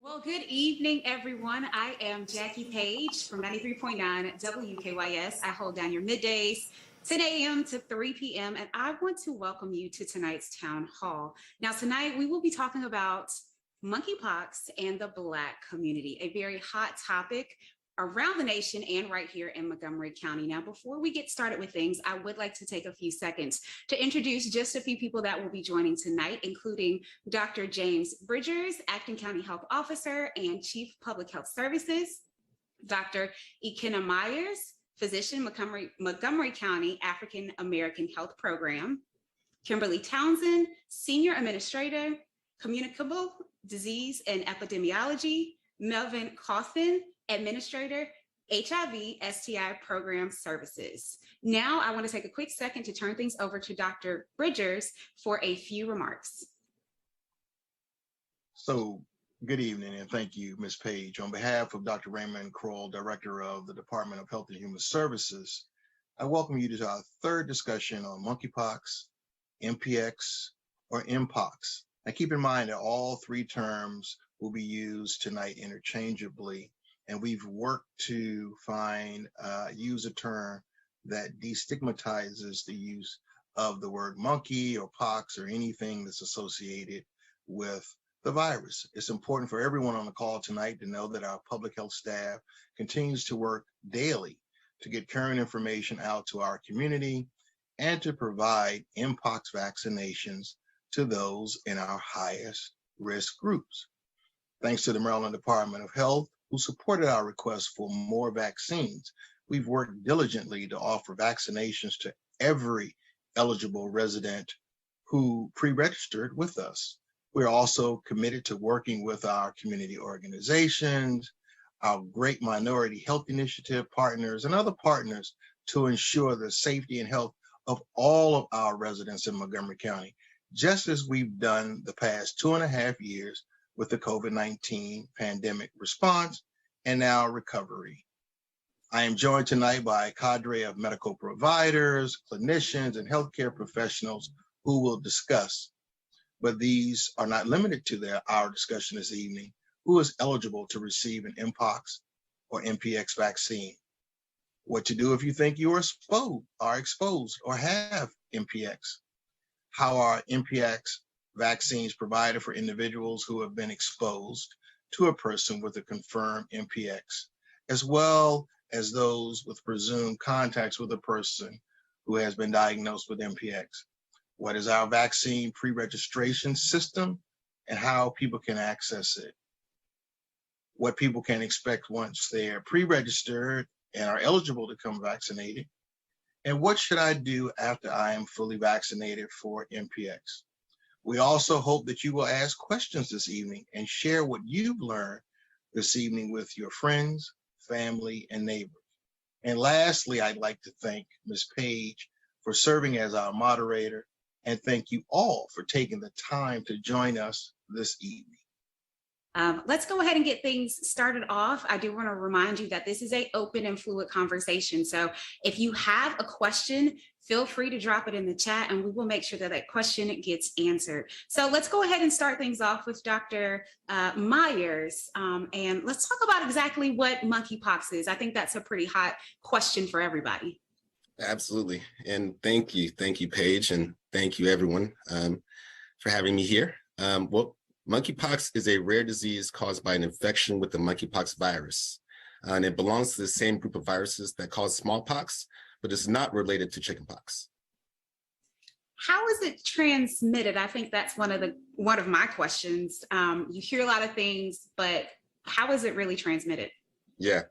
Well, good evening, everyone. I am Jackie Page from 93.9 WKYS. I hold down your middays, 10 a.m. to 3 p.m., and I want to welcome you to tonight's town hall. Now, tonight we will be talking about monkeypox and the Black community, a very hot topic around the nation and right here in Montgomery County. Now, before we get started with things, I would like to take a few seconds to introduce just a few people that will be joining tonight, including Dr. James Bridgers, Acting County Health Officer and Chief Public Health Services, Dr. Ikenna Myers, Physician, Montgomery County African American Health Program, Kimberly Townsend, Senior Administrator, Communicable Disease and Epidemiology, Melvin Coffin, Administrator, HIV STI Program Services. Now, I want to take a quick second to turn things over to Dr. Bridgers for a few remarks. So, good evening, and thank you, Ms. Page. On behalf of Dr. Raymond Kroll, Director of the Department of Health and Human Services, I welcome you to our third discussion on monkeypox, MPX, or MPOX. Now, keep in mind that all three terms will be used tonight interchangeably, and we've worked to use a term that destigmatizes the use of the word monkey or pox or anything that's associated with the virus. It's important for everyone on the call tonight to know that our public health staff continues to work daily to get current information out to our community and to provide MPOX vaccinations to those in our highest risk groups. Thanks to the Maryland Department of Health, who supported our request for more vaccines, we've worked diligently to offer vaccinations to every eligible resident who pre-registered with us. We're also committed to working with our community organizations, our Great Minority Health Initiative partners, and other partners to ensure the safety and health of all of our residents in Montgomery County, just as we've done the past 2.5 years with the COVID-19 pandemic response and now recovery. I am joined tonight by a cadre of medical providers, clinicians, and healthcare professionals who will discuss, but these are not limited to our discussion this evening, who is eligible to receive an MPOX or MPX vaccine, what to do if you think you are exposed or have MPX, how are MPX vaccines provided for individuals who have been exposed to a person with a confirmed MPX, as well as those with presumed contacts with a person who has been diagnosed with MPX. What is our vaccine pre-registration system and how people can access it? What people can expect once they're pre-registered and are eligible to become vaccinated? And what should I do after I am fully vaccinated for MPX? We also hope that you will ask questions this evening and share what you've learned this evening with your friends, family, and neighbors. And lastly, I'd like to thank Ms. Page for serving as our moderator, and thank you all for taking the time to join us this evening. Let's go ahead and get things started off. I do want to remind you that this is an open and fluid conversation. So if you have a question, feel free to drop it in the chat and we will make sure that question gets answered. So let's go ahead and start things off with Dr. Myers. And let's talk about exactly what monkeypox is. I think that's a pretty hot question for everybody. Absolutely. And thank you, Paige, and thank you everyone for having me here. Monkeypox is a rare disease caused by an infection with the monkeypox virus. And it belongs to the same group of viruses that cause smallpox, but is not related to chickenpox. How is it transmitted? I think that's one of my questions. You hear a lot of things, but how is it really transmitted? Yeah.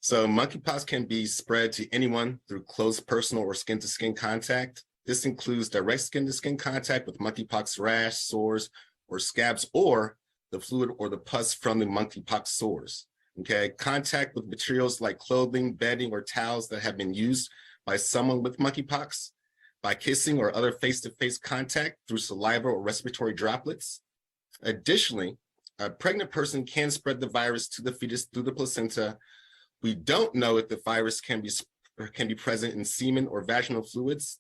So monkeypox can be spread to anyone through close personal or skin-to-skin contact. This includes direct skin-to-skin contact with monkeypox rash, sores, or scabs, or the fluid or the pus from the monkeypox sores. Okay, contact with materials like clothing, bedding, or towels that have been used by someone with monkeypox, by kissing or other face-to-face contact through saliva or respiratory droplets. Additionally, a pregnant person can spread the virus to the fetus through the placenta. We don't know if the virus can be present in semen or vaginal fluids.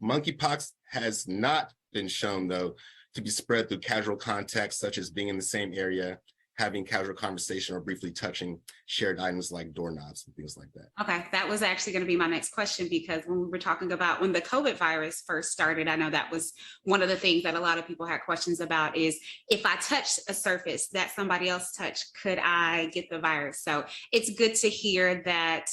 Monkeypox has not been shown, though, to be spread through casual contacts, such as being in the same area having casual conversation or briefly touching shared items like doorknobs and things like that. Okay, that was actually going to be my next question, because when we were talking about when the COVID virus first started, I know that was one of the things that a lot of people had questions about is, if I touch a surface that somebody else touched, could I get the virus? So it's good to hear that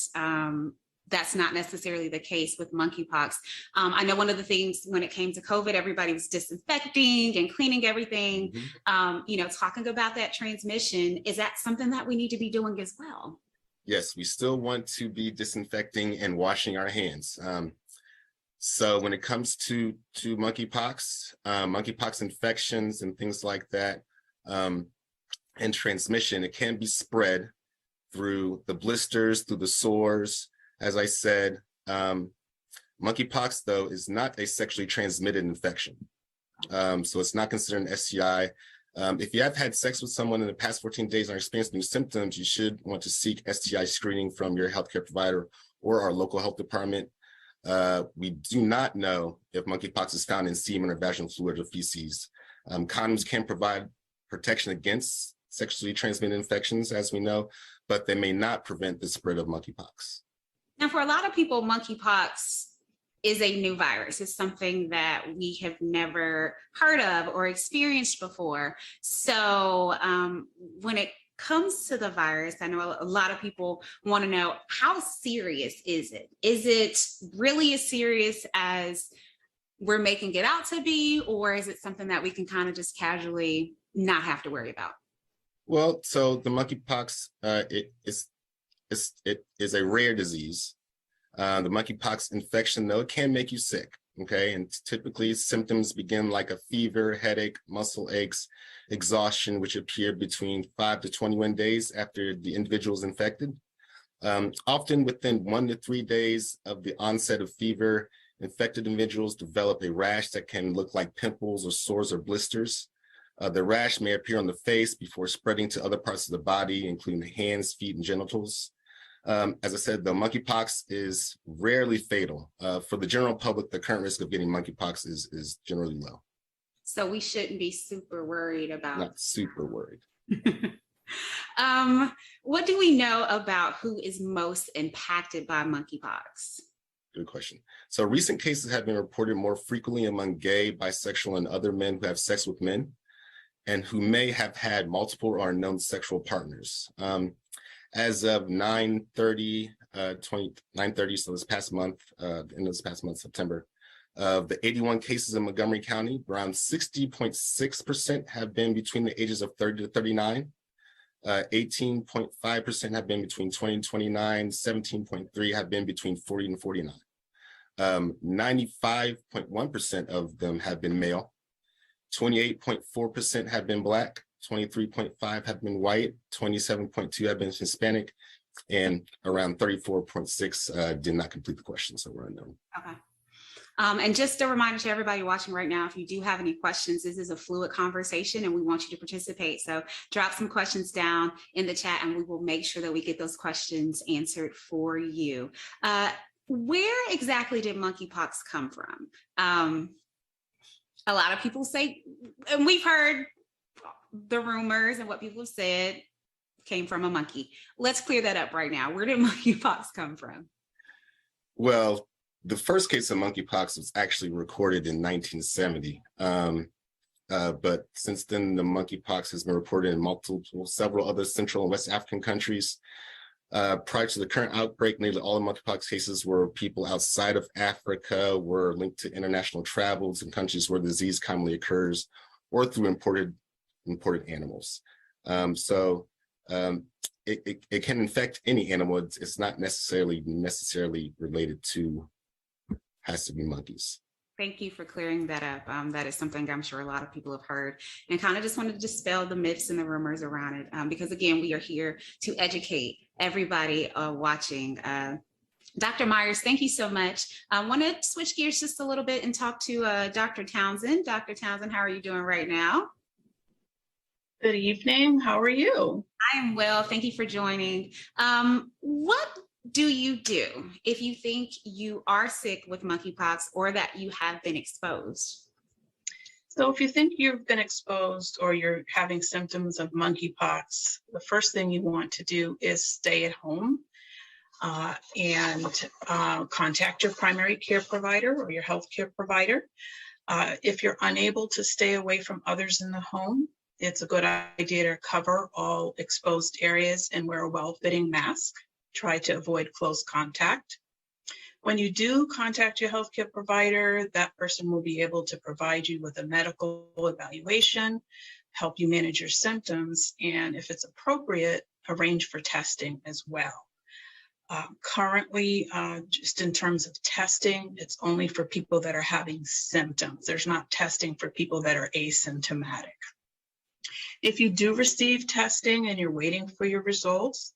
that's not necessarily the case with monkeypox. I know one of the things when it came to COVID, everybody was disinfecting and cleaning everything. Talking about that transmission, is that something that we need to be doing as well? Yes, we still want to be disinfecting and washing our hands. So when it comes to monkeypox, monkeypox infections and things like that, and transmission, it can be spread through the blisters, through the sores. As I said, monkeypox, though, is not a sexually transmitted infection. So it's not considered an STI. If you have had sex with someone in the past 14 days and are experiencing new symptoms, you should want to seek STI screening from your healthcare provider or our local health department. We do not know if monkeypox is found in semen or vaginal fluid or feces. Condoms can provide protection against sexually transmitted infections, as we know, but they may not prevent the spread of monkeypox. Now, for a lot of people, monkeypox is a new virus. It's something that we have never heard of or experienced before. So when it comes to the virus, I know a lot of people want to know, how serious is it? Is it really as serious as we're making it out to be, or is it something that we can kind of just casually not have to worry about? Well, so the monkeypox, it is a rare disease. The monkeypox infection, though, it can make you sick, okay? And typically symptoms begin like a fever, headache, muscle aches, exhaustion, which appear between 5 to 21 days after the individual is infected. Often within 1 to 3 days of the onset of fever, infected individuals develop a rash that can look like pimples or sores or blisters. The rash may appear on the face before spreading to other parts of the body, including the hands, feet, and genitals. As I said, the monkeypox is rarely fatal. For the general public, the current risk of getting monkeypox is generally low. So we shouldn't be super worried about. Not super worried. What do we know about who is most impacted by monkeypox? Good question. So recent cases have been reported more frequently among gay, bisexual, and other men who have sex with men, and who may have had multiple or unknown sexual partners. As of 9/30, so this past month, end of this past month, September, of the 81 cases in Montgomery County, around 60.6% have been between the ages of 30 to 39. 18.5% have been between 20 and 29. 17.3% have been between 40 and 49. 95.1% of them have been male. 28.4% have been Black. 23.5% have been white, 27.2% have been Hispanic, and around 34.6% did not complete the question, so we're unknown. Okay. And just a reminder to everybody watching right now, if you do have any questions, this is a fluid conversation and we want you to participate. So drop some questions down in the chat and we will make sure that we get those questions answered for you. Where exactly did monkeypox come from? A lot of people say, and we've heard the rumors and what people have said came from a monkey. Let's clear that up right now. Where did monkeypox come from? Well, the first case of monkeypox was actually recorded in 1970. But since then, the monkeypox has been reported in several other Central and West African countries. Prior to the current outbreak, nearly all the monkeypox cases were people outside of Africa, were linked to international travels in countries where the disease commonly occurs, or through imported animals. It can infect any animal. It's not necessarily related to, has to be monkeys. Thank you for clearing that up. That is something I'm sure a lot of people have heard, and kind of just wanted to dispel the myths and the rumors around it. Because again, we are here to educate everybody watching. Dr. Myers, thank you so much. I want to switch gears just a little bit and talk to Dr. Townsend. Dr. Townsend, how are you doing right now? Good evening. How are you? I am well. Thank you for joining. What do you do if you think you are sick with monkeypox or that you have been exposed? So if you think you've been exposed or you're having symptoms of monkeypox, the first thing you want to do is stay at home and contact your primary care provider or your healthcare provider. If you're unable to stay away from others in the home, it's a good idea to cover all exposed areas and wear a well-fitting mask. Try to avoid close contact. When you do contact your healthcare provider, that person will be able to provide you with a medical evaluation, help you manage your symptoms, and if it's appropriate, arrange for testing as well. Currently, just in terms of testing, it's only for people that are having symptoms. There's not testing for people that are asymptomatic. If you do receive testing and you're waiting for your results,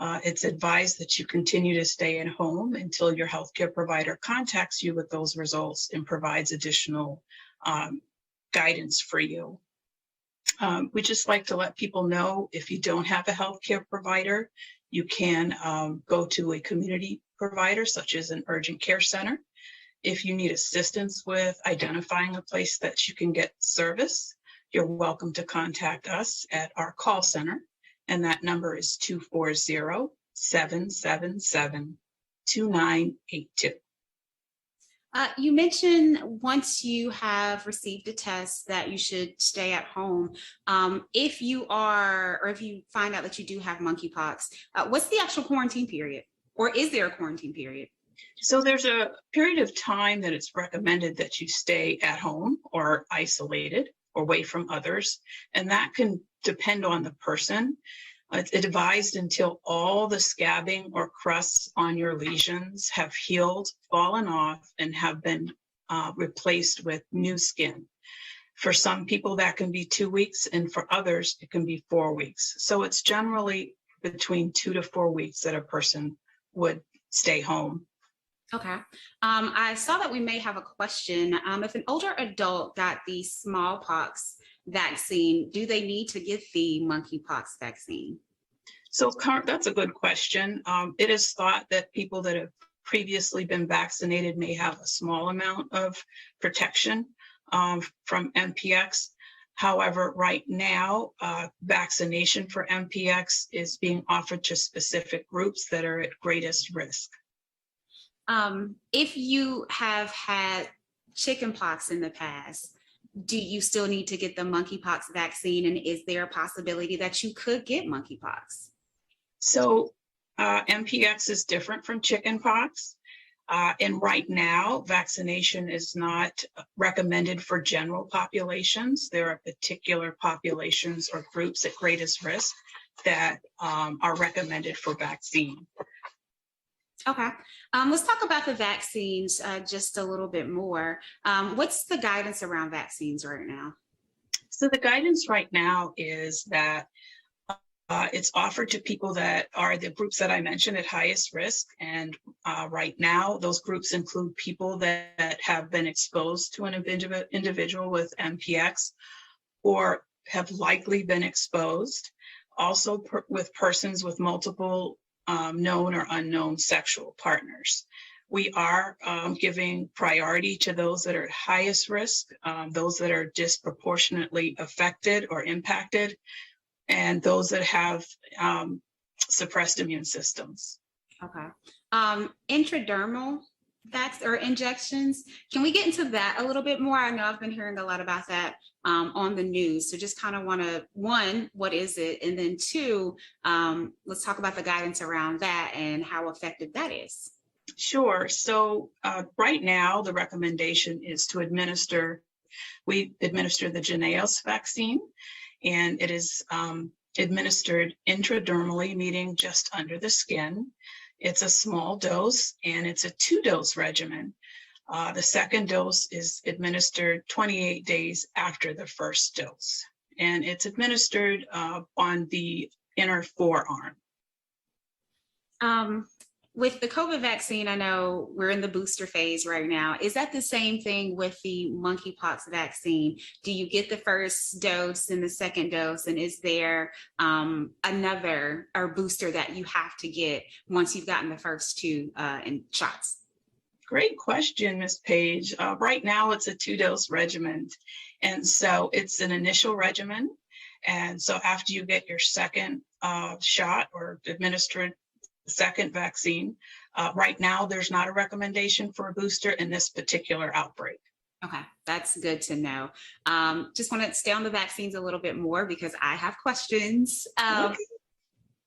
it's advised that you continue to stay at home until your healthcare provider contacts you with those results and provides additional guidance for you. We just like to let people know if you don't have a healthcare provider, you can go to a community provider such as an urgent care center. If you need assistance with identifying a place that you can get service, you're welcome to contact us at our call center. And that number is 240-777-2982. You mentioned once you have received a test that you should stay at home. If you find out that you do have monkeypox, what's the actual quarantine period? Or is there a quarantine period? So there's a period of time that it's recommended that you stay at home or isolated or away from others. And that can depend on the person. It's advised until all the scabbing or crusts on your lesions have healed, fallen off, and have been replaced with new skin. For some people, that can be 2 weeks, and for others, it can be 4 weeks. So it's generally between 2 to 4 weeks that a person would stay home. Okay. I saw that we may have a question. If an older adult got the smallpox vaccine, do they need to get the monkeypox vaccine? So that's a good question. It is thought that people that have previously been vaccinated may have a small amount of protection from MPX. However, right now, vaccination for MPX is being offered to specific groups that are at greatest risk. If you have had chickenpox in the past, do you still need to get the monkeypox vaccine? And is there a possibility that you could get monkeypox? So MPX is different from chickenpox. And right now, vaccination is not recommended for general populations. There are particular populations or groups at greatest risk that are recommended for vaccine. Okay, let's talk about the vaccines just a little bit more. What's the guidance around vaccines right now? So the guidance right now is that it's offered to people that are the groups that I mentioned at highest risk. And right now, those groups include people that have been exposed to an individual with MPX or have likely been exposed. Also with persons with multiple known or unknown sexual partners. We are giving priority to those that are at highest risk, those that are disproportionately affected or impacted, and those that have suppressed immune systems. Okay. Intradermal or injections, can we get into that a little bit more? I know I've been hearing a lot about that on the news. So just kind of want to, one, what is it? And then two, let's talk about the guidance around that and how effective that is. Sure. So right now, the recommendation is to we administer the Jynneos vaccine, and it is administered intradermally, meaning just under the skin. It's a small dose, and it's a 2-dose regimen. The second dose is administered 28 days after the first dose, and it's administered on the inner forearm. With the COVID vaccine, I know we're in the booster phase right now. Is that the same thing with the monkeypox vaccine? Do you get the first dose and the second dose? And is there another booster that you have to get once you've gotten the first two shots? Great question, Ms. Page. Right now, it's a 2-dose regimen. And so it's an initial regimen. And so after you get your second shot or administered second vaccine, right now, there's not a recommendation for a booster in this particular outbreak. Okay, that's good to know. Just want to stay on the vaccines a little bit more because I have questions. Okay.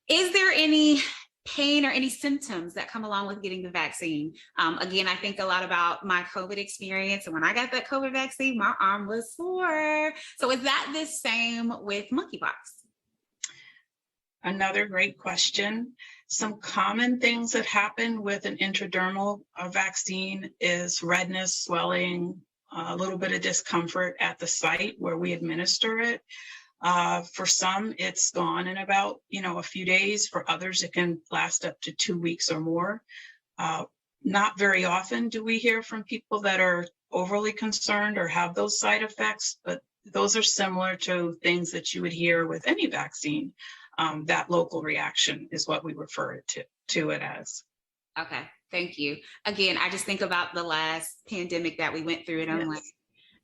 Is there any pain or any symptoms that come along with getting the vaccine? Again, I think a lot about my COVID experience. And when I got that COVID vaccine, my arm was sore. So is that the same with monkeypox? Another great question. Some common things that happen with an intradermal vaccine is redness, swelling, a little bit of discomfort at the site where we administer it. For some, it's gone in about, a few days. For others, it can last up to 2 weeks or more. Not very often do we hear from people that are overly concerned or have those side effects, but those are similar to things that you would hear with any vaccine. That local reaction is what we refer to it as. Okay, thank you. Again, I just think about the last pandemic that we went through, and I'm like,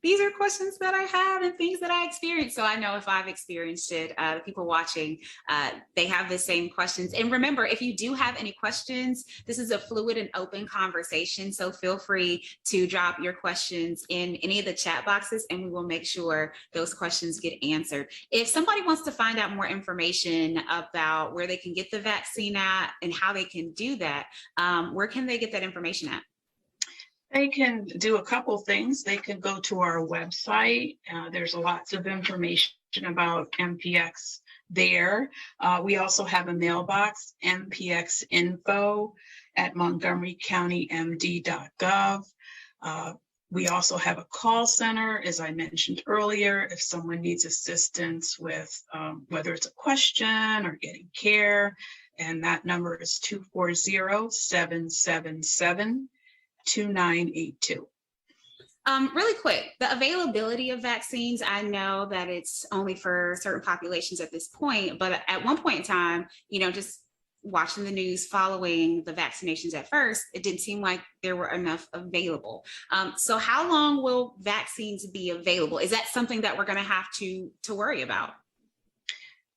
these are questions that I have and things that I experienced. So I know if I've experienced it, the people watching, they have the same questions. And remember, if you do have any questions, this is a fluid and open conversation. So feel free to drop your questions in any of the chat boxes and we will make sure those questions get answered. If somebody wants to find out more information about where they can get the vaccine at and how they can do that, where can they get that information at? They can do a couple things. They can go to our website. There's lots of information about MPX there. We also have a mailbox, MPX info at montgomerycountymd.gov. We also have a call center, as I mentioned earlier, if someone needs assistance with whether it's a question or getting care, and that number is 240-777-2982. Really quick, the availability of vaccines, I know that it's only for certain populations at this point, but at one point in time, just watching the news following the vaccinations at first, it didn't seem like there were enough available. So how long will vaccines be available? Is that something that we're going to have to worry about?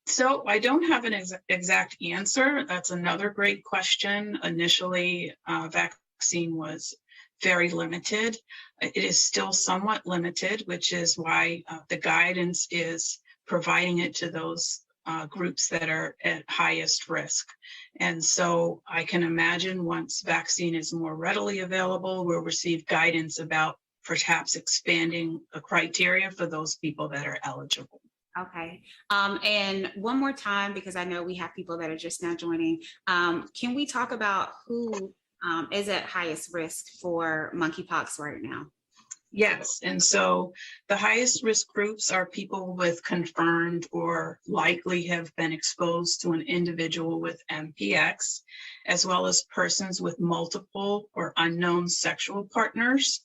So I don't have an exact answer. That's another great question. Initially, vaccine was very limited. It is still somewhat limited, which is why the guidance is providing it to those groups that are at highest risk. And so I can imagine once vaccine is more readily available, we'll receive guidance about perhaps expanding the criteria for those people that are eligible. Okay. And one more time, because I know we have people that are just now joining, can we talk about who is at highest risk for monkeypox right now? Yes, and so the highest risk groups are people with confirmed or likely have been exposed to an individual with MPX, as well as persons with multiple or unknown sexual partners.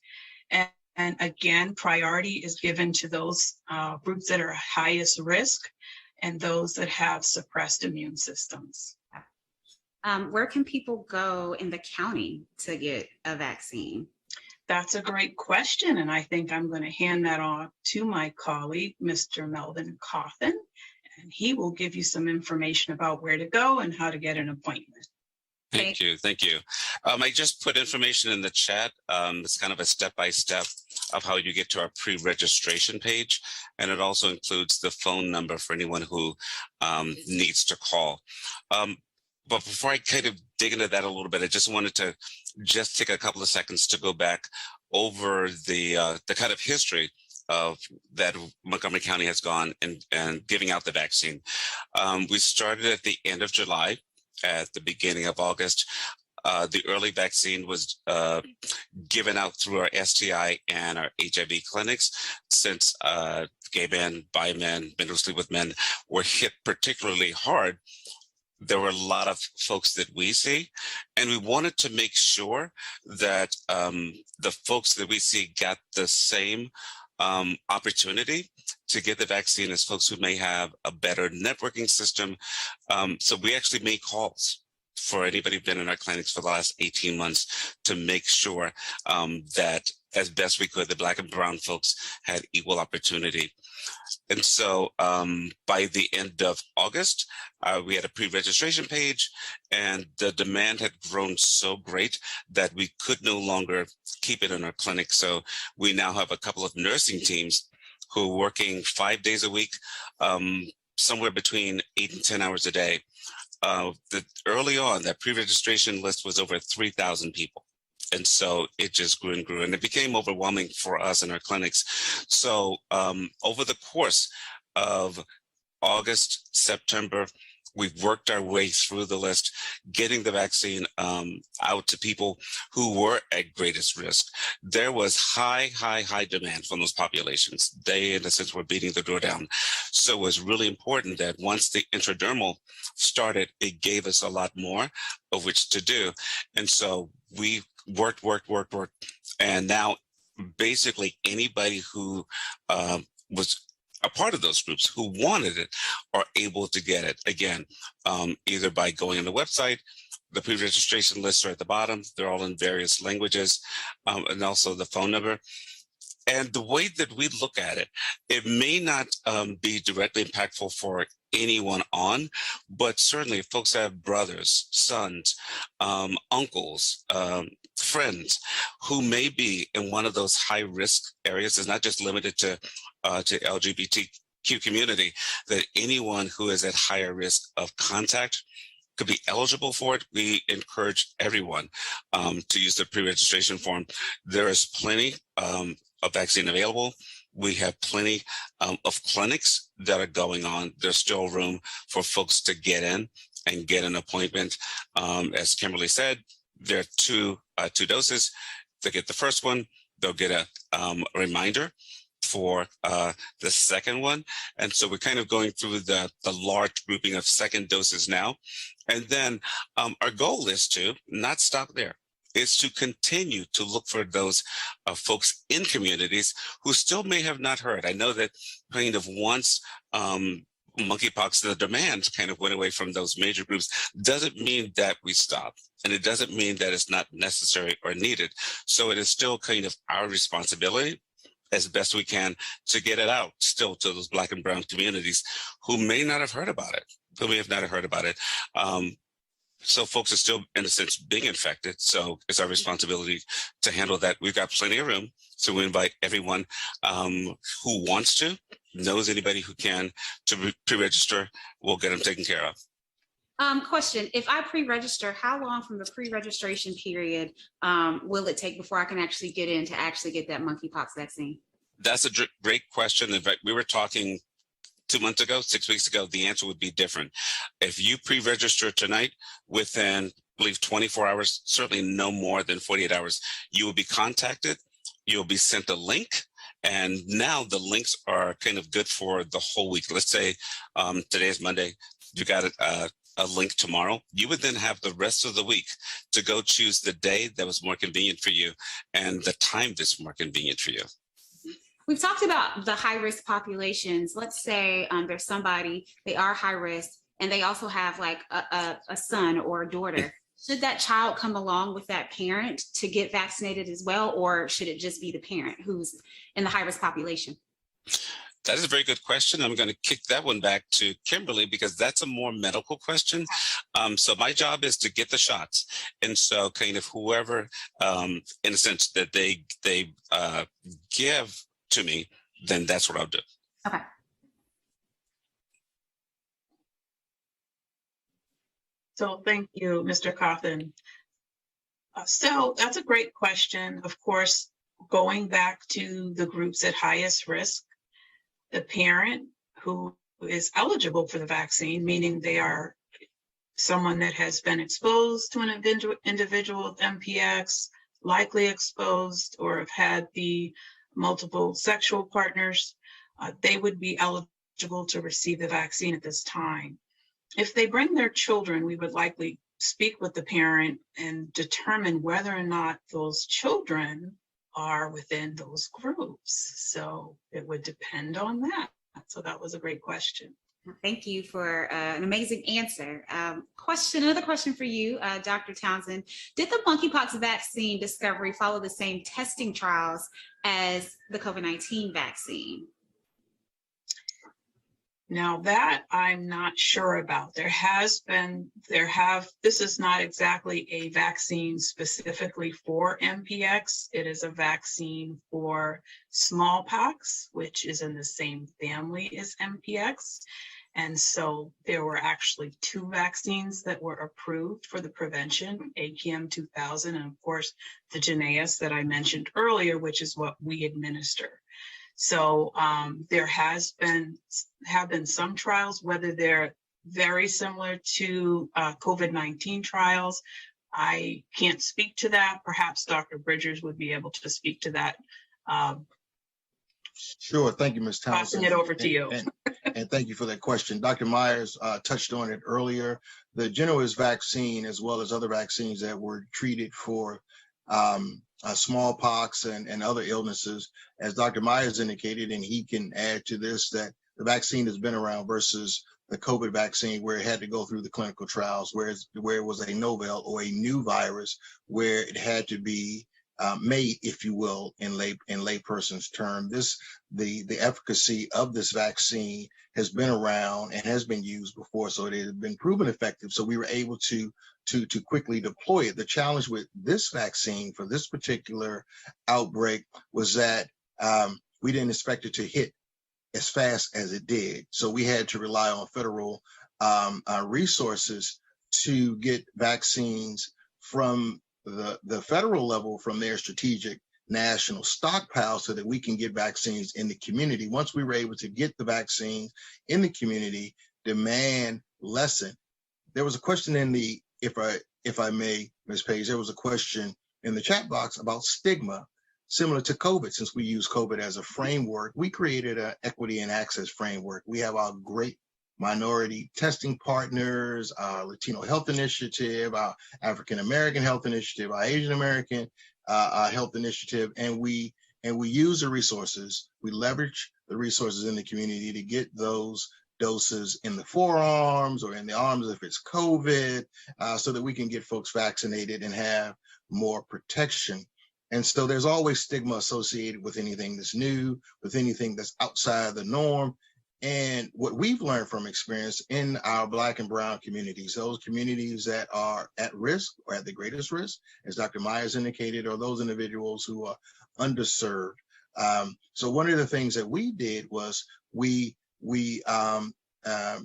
And again, priority is given to those groups that are highest risk and those that have suppressed immune systems. Where can people go in the county to get a vaccine? That's a great question, and I think I'm going to hand that off to my colleague, Mr. Melvin Cawthon, and he will give you some information about where to go and how to get an appointment. Thank you. I just put information in the chat. It's kind of a step-by-step of how you get to our pre-registration page, and it also includes the phone number for anyone who needs to call. But before I kind of dig into that a little bit, I just wanted to just take a couple of seconds to go back over the kind of history of that Montgomery County has gone and giving out the vaccine. We started at the end of July. At the beginning of August, the early vaccine was given out through our STI and our HIV clinics. Since gay men, bi men, men who sleep with men were hit particularly hard, there were a lot of folks that we see, and we wanted to make sure that the folks that we see got the same opportunity to get the vaccine as folks who may have a better networking system. So we actually made calls for anybody who's been in our clinics for the last 18 months to make sure that as best we could, the Black and brown folks had equal opportunity. And so by the end of August, we had a pre-registration page, and the demand had grown so great that we could no longer keep it in our clinic. So we now have a couple of nursing teams who are working 5 days a week, somewhere between 8 and 10 hours a day. Early on, that pre-registration list was over 3,000 people. And so it just grew and grew, and it became overwhelming for us in our clinics. So over the course of August, September, we've worked our way through the list, getting the vaccine out to people who were at greatest risk. There was high demand from those populations. They, in a sense, were beating the door down. So it was really important that once the intradermal started, it gave us a lot more of which to do. And so we worked. And now basically anybody who was a part of those groups who wanted it are able to get it. Again, either by going on the website, the pre-registration lists are at the bottom. They're all in various languages, and also the phone number. And the way that we look at it, it may not be directly impactful for anyone on, but certainly if folks have brothers, sons, uncles, friends who may be in one of those high-risk areas, it's not just limited to LGBTQ community, that anyone who is at higher risk of contact could be eligible for it. We encourage everyone to use the pre-registration form. There is plenty of vaccine available. We have plenty of clinics that are going on. There's still room for folks to get in and get an appointment. As Kimberly said, there are two doses. They get the first one, they'll get a reminder for the second one. And so we're kind of going through the large grouping of second doses now. And then our goal is to not stop there. Is to continue to look for those folks in communities who still may have not heard. I know that kind of once monkeypox, the demand kind of went away from those major groups, doesn't mean that we stop. And it doesn't mean that it's not necessary or needed. So it is still kind of our responsibility as best we can to get it out still to those Black and brown communities who may not have heard about it, So folks are still, in a sense, being infected. So it's our responsibility to handle that. We've got plenty of room. So we invite everyone who wants to, knows anybody who can, to pre-register. We'll get them taken care of. Question, if I pre-register, how long from the pre-registration period will it take before I can actually get in to actually get that monkeypox vaccine? That's a great question. In fact, we were talking 2 months ago, 6 weeks ago, the answer would be different. If you pre-register tonight, within, I believe, 24 hours, certainly no more than 48 hours, you will be contacted, you'll be sent a link, and now the links are kind of good for the whole week. Let's say today is Monday, you got a link tomorrow. You would then have the rest of the week to go choose the day that was more convenient for you and the time that's more convenient for you. We've talked about the high-risk populations. Let's say there's somebody, they are high risk, and they also have like a son or a daughter. Should that child come along with that parent to get vaccinated as well, or should it just be the parent who's in the high-risk population? That is a very good question. I'm going to kick that one back to Kimberly because that's a more medical question. So my job is to get the shots. And so kind of whoever, in a sense, that they give to me, then that's what I'll do. Okay. So thank you, Mr. Cawthon. So that's a great question. Of course, going back to the groups at highest risk, the parent who is eligible for the vaccine, meaning they are someone that has been exposed to an individual with MPX, likely exposed, or have had the multiple sexual partners, they would be eligible to receive the vaccine at this time. If they bring their children, we would likely speak with the parent and determine whether or not those children are within those groups. So it would depend on that. So that was a great question. Thank you for an amazing answer. Another question for you, Dr. Townsend. Did the monkeypox vaccine discovery follow the same testing trials as the COVID-19 vaccine? Now that I'm not sure about. This is not exactly a vaccine specifically for MPX. It is a vaccine for smallpox, which is in the same family as MPX. And so there were actually 2 vaccines that were approved for the prevention, AKM 2000, and of course, the Jynneos that I mentioned earlier, which is what we administer. So there have been some trials, whether they're very similar to COVID-19 trials. I can't speak to that. Perhaps Dr. Bridgers would be able to speak to that. Sure. Thank you, Ms. Townsend. Passing it over to you. And thank you for that question. Dr. Myers touched on it earlier. The Jynneos vaccine, as well as other vaccines that were treated for smallpox and other illnesses, as Dr. Myers indicated, and he can add to this, that the vaccine has been around versus the COVID vaccine, where it had to go through the clinical trials, where it was a novel or a new virus, where it had to be made, if you will, in layperson's term. The efficacy of this vaccine has been around and has been used before, so it has been proven effective. So we were able to quickly deploy it. The challenge with this vaccine for this particular outbreak was that we didn't expect it to hit as fast as it did. So we had to rely on federal resources to get vaccines from the federal level, from their strategic national stockpile, so that we can get vaccines in the community. Once we were able to get the vaccines in the community, demand lessened. There was a question in the, if I may, Ms. Page, there was a question in the chat box about stigma, similar to COVID. Since we use COVID as a framework, we created an equity and access framework. We have our great minority testing partners, our Latino Health Initiative, our African American Health Initiative, our Asian American Health Initiative, and we use the resources. We leverage the resources in the community to get those doses in the forearms or in the arms if it's COVID, so that we can get folks vaccinated and have more protection. And so there's always stigma associated with anything that's new, with anything that's outside the norm. And what we've learned from experience in our Black and Brown communities, those communities that are at risk or at the greatest risk, as Dr. Myers indicated, are those individuals who are underserved. So one of the things that we did was we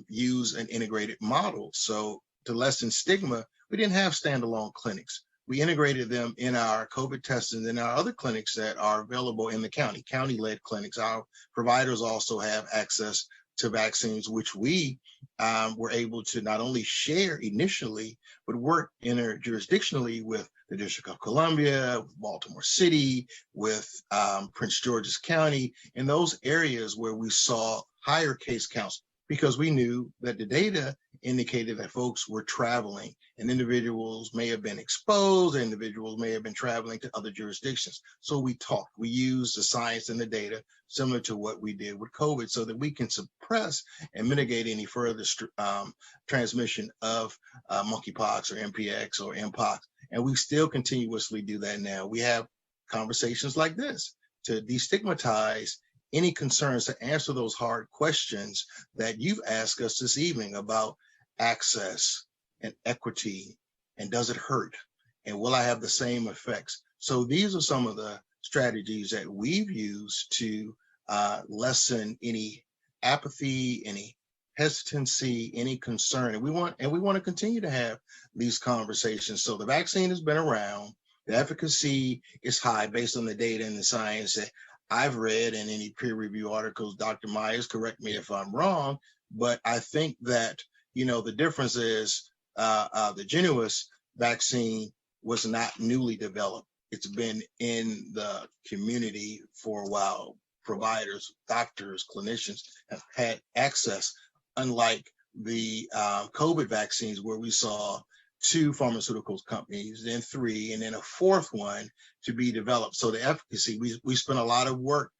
use an integrated model. So to lessen stigma, we didn't have standalone clinics. We integrated them in our COVID testing and our other clinics that are available in the county-led clinics. Our providers also have access to vaccines, which we were able to not only share initially, but work interjurisdictionally with the District of Columbia, with Baltimore City, with Prince George's County, in those areas where we saw higher case counts, because we knew that the data indicated that folks were traveling and individuals may have been exposed, individuals may have been traveling to other jurisdictions. So we used the science and the data similar to what we did with COVID, so that we can suppress and mitigate any further transmission of monkeypox or MPX or MPOX. And we still continuously do that now. We have conversations like this to destigmatize any concerns, to answer those hard questions that you've asked us this evening about access and equity, and does it hurt, and will I have the same effects? So these are some of the strategies that we've used to lessen any apathy, any hesitancy, any concern, and we want to continue to have these conversations. So the vaccine has been around. The efficacy is high based on the data and the science that I've read, and any peer review articles. Dr. Myers, correct me if I'm wrong, but I think that, the difference is the Jynneos vaccine was not newly developed. It's been in the community for a while. Providers, doctors, clinicians have had access, unlike the COVID vaccines, where we saw 2 pharmaceutical companies, then 3, and then a 4th one to be developed. So the efficacy, we spent a lot of work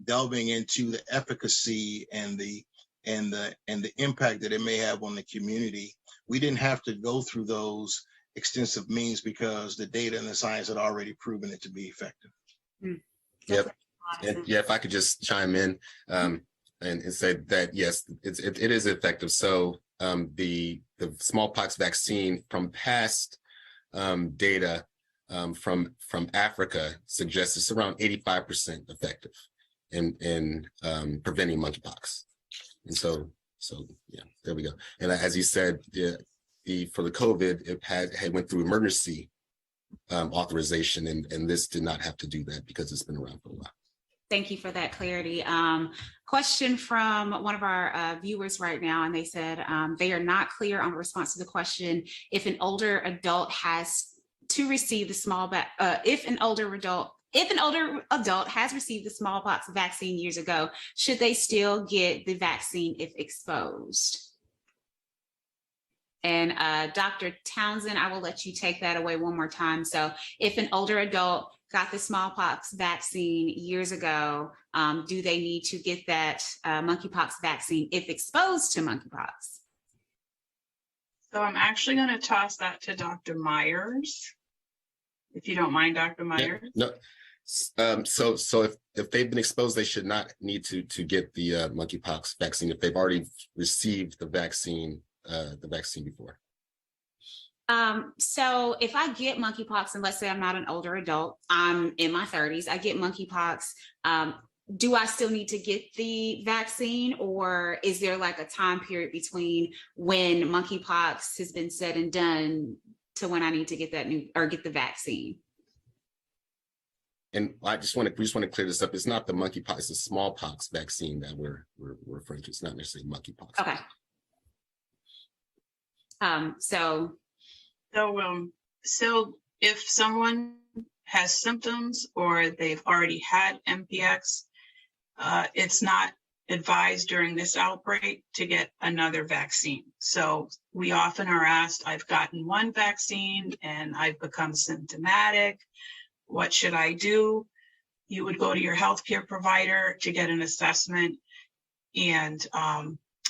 delving into the efficacy and the and the impact that it may have on the community. We didn't have to go through those extensive means because the data and the science had already proven it to be effective. Yep. And yeah, if I could just chime in and say that yes, it is effective. So the smallpox vaccine from past data from Africa suggests it's around 85% effective in preventing monkeypox. And so yeah, there we go. And as you said, for the COVID, it had went through emergency authorization, and this did not have to do that because it's been around for a while. Thank you for that clarity. Question from one of our viewers right now, and they said they are not clear on the response to the question if an older adult has to receive the if an older adult has received the smallpox vaccine years ago, should they still get the vaccine if exposed? And Dr. Townsend, I will let you take that away one more time. So if an older adult got the smallpox vaccine years ago, do they need to get that monkeypox vaccine if exposed to monkeypox? So I'm actually going to toss that to Dr. Myers, if you don't mind, Dr. Myers. Yeah, no. So if they've been exposed, they should not need to get the monkeypox vaccine if they've already received the vaccine before. So if I get monkeypox, and let's say I'm not an older adult, I'm in my 30s, I get monkeypox, do I still need to get the vaccine, or is there like a time period between when monkeypox has been said and done to when I need to get that get the vaccine? And we just want to clear this up. It's not the monkeypox, it's the smallpox vaccine that we're referring to. It's not necessarily monkeypox. Okay. So if someone has symptoms or they've already had MPX, it's not advised during this outbreak to get another vaccine. So we often are asked, I've gotten one vaccine and I've become symptomatic. What should I do? You would go to your healthcare provider to get an assessment. And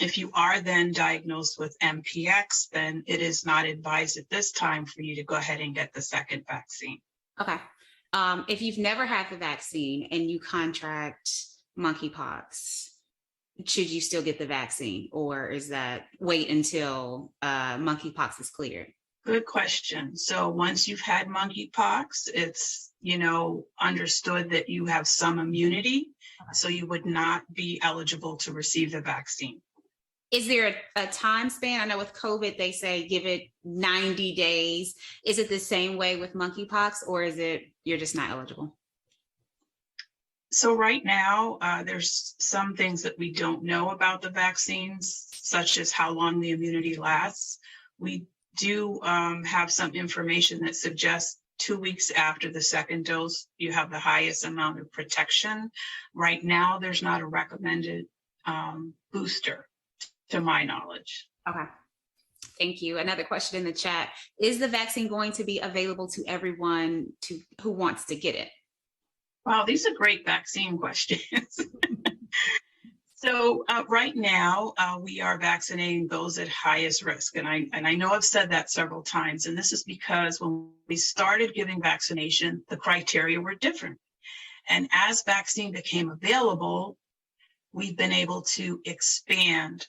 if you are then diagnosed with MPX, then it is not advised at this time for you to go ahead and get the second vaccine. Okay. If you've never had the vaccine and you contract monkeypox, should you still get the vaccine, or is that wait until monkeypox is cleared? Good question. So once you've had monkeypox, it's, understood that you have some immunity, so you would not be eligible to receive the vaccine. Is there a time span? I know with COVID, they say give it 90 days. Is it the same way with monkeypox, or is it you're just not eligible? So right now, there's some things that we don't know about the vaccines, such as how long the immunity lasts. We do have some information that suggests 2 weeks after the second dose, you have the highest amount of protection. Right now, there's not a recommended booster, to my knowledge. Okay. Thank you. Another question in the chat. Is the vaccine going to be available to everyone who wants to get it? Wow, these are great vaccine questions. So right now, we are vaccinating those at highest risk. And I know I've said that several times, and this is because when we started giving vaccination, the criteria were different. And as vaccine became available, we've been able to expand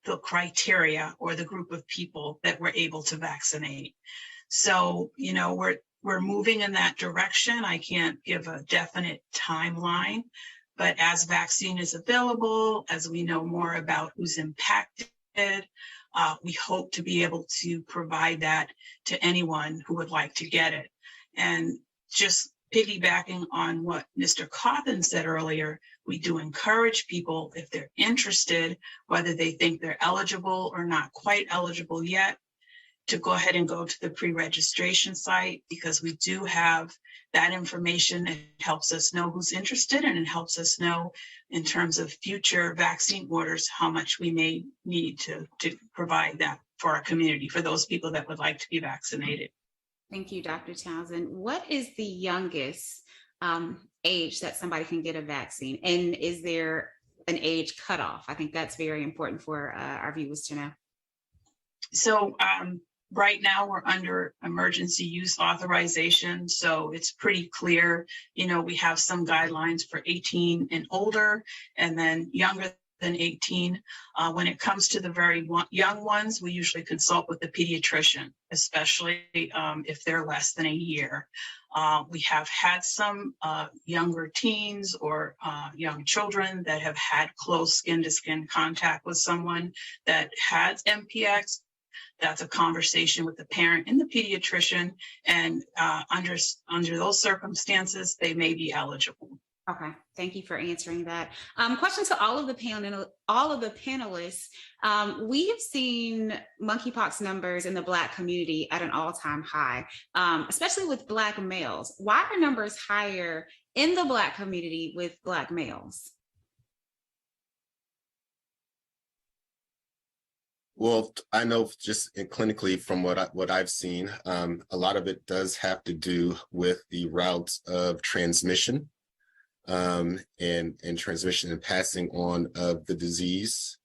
the criteria or the group of people that we're able to vaccinate. So, we're moving in that direction. I can't give a definite timeline, but as vaccine is available, as we know more about who's impacted, we hope to be able to provide that to anyone who would like to get it. And just piggybacking on what Mr. Cawthon said earlier, we do encourage people, if they're interested, whether they think they're eligible or not quite eligible yet, to go ahead and go to the pre-registration site, because we do have that information. It helps us know who's interested, and it helps us know in terms of future vaccine orders how much we may need to provide that for our community, for those people that would like to be vaccinated. Thank you, Dr. Townsend. What is the youngest age that somebody can get a vaccine? And is there an age cutoff? I think that's very important for our viewers to know. So right now we're under emergency use authorization. So it's pretty clear, you know, we have some guidelines for 18 and older, and then younger than 18. When it comes to the very young ones, we usually consult with the pediatrician, especially if they're less than a year. We have had some younger teens or young children that have had close skin-to-skin contact with someone that has MPX. That's a conversation with the parent and the pediatrician, and under those circumstances, they may be eligible. Okay, thank you for answering that. Question to all of the panelists. We have seen monkeypox numbers in the Black community at an all-time high, especially with Black males. Why are numbers higher in the Black community with Black males? Well, I know just clinically from what I've seen, a lot of it does have to do with the routes of transmission and transmission and passing on of the disease,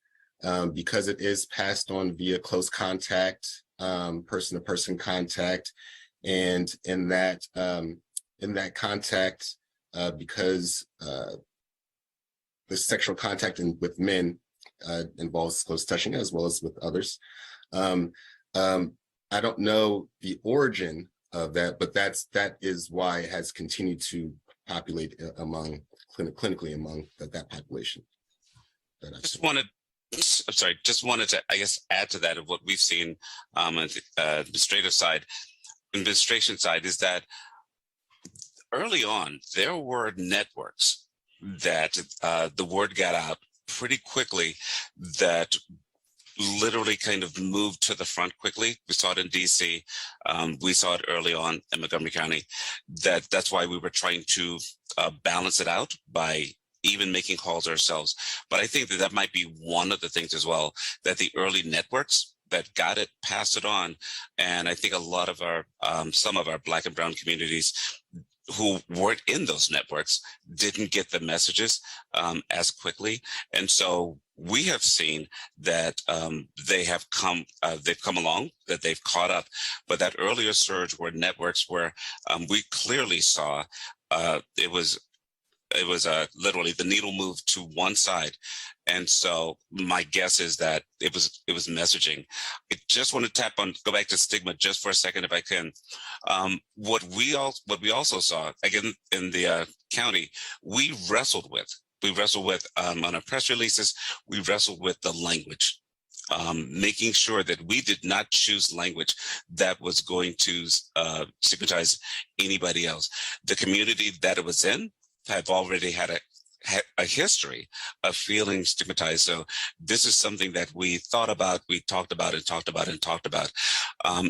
because it is passed on via close contact, person-to-person contact, and in that contact, because the sexual contact with men involves close touching as well as with others. I don't know the origin of that, but that is why it has continued to populate among clinically among that population. Just wanted to, I guess, add to that of what we've seen on the administration side is that early on, there were networks that the word got out pretty quickly that literally kind of moved to the front quickly. We saw it in DC. We saw it early on in Montgomery County. That's why we were trying to balance it out by even making calls ourselves. But I think that might be one of the things as well, that the early networks that got it, passed it on. And I think a lot of our, some of our Black and brown communities who weren't in those networks didn't get the messages as quickly. And so we have seen that they've come along, that they've caught up. But that earlier surge were networks where we clearly saw it was literally the needle moved to one side. And so my guess is that it was messaging. I just want to go back to stigma just for a second, if I can. What we also saw, again, in the county, we wrestled with on our press releases, we wrestled with the language, making sure that we did not choose language that was going to stigmatize anybody else. The community that it was in have already had a history of feeling stigmatized. So this is something that we thought about, we talked about. And